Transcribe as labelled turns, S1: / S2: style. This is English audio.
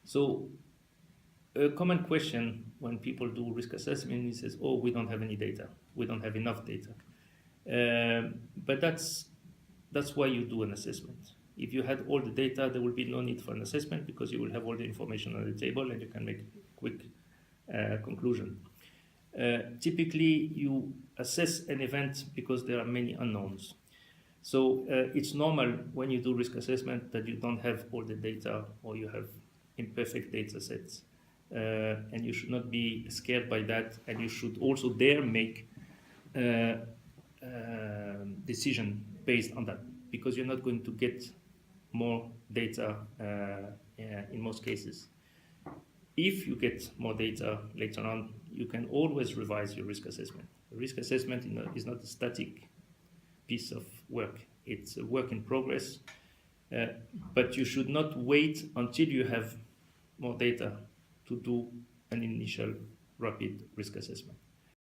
S1: So a common question when people do risk assessment is, oh, we don't have any data, we don't have enough data. But that's why you do an assessment. If you had all the data, there will be no need for an assessment because you will have all the information on the table and you can make a quick conclusion. Typically, you assess an event because there are many unknowns. So it's normal when you do risk assessment that you don't have all the data or you have imperfect data sets. And you should not be scared by that, and you should also dare make decision based on that, because you're not going to get more data in most cases. If you get more data later on, you can always revise your risk assessment. Risk assessment is not a static piece of work. It's a work in progress, but you should not wait until you have more data to do an initial rapid risk assessment.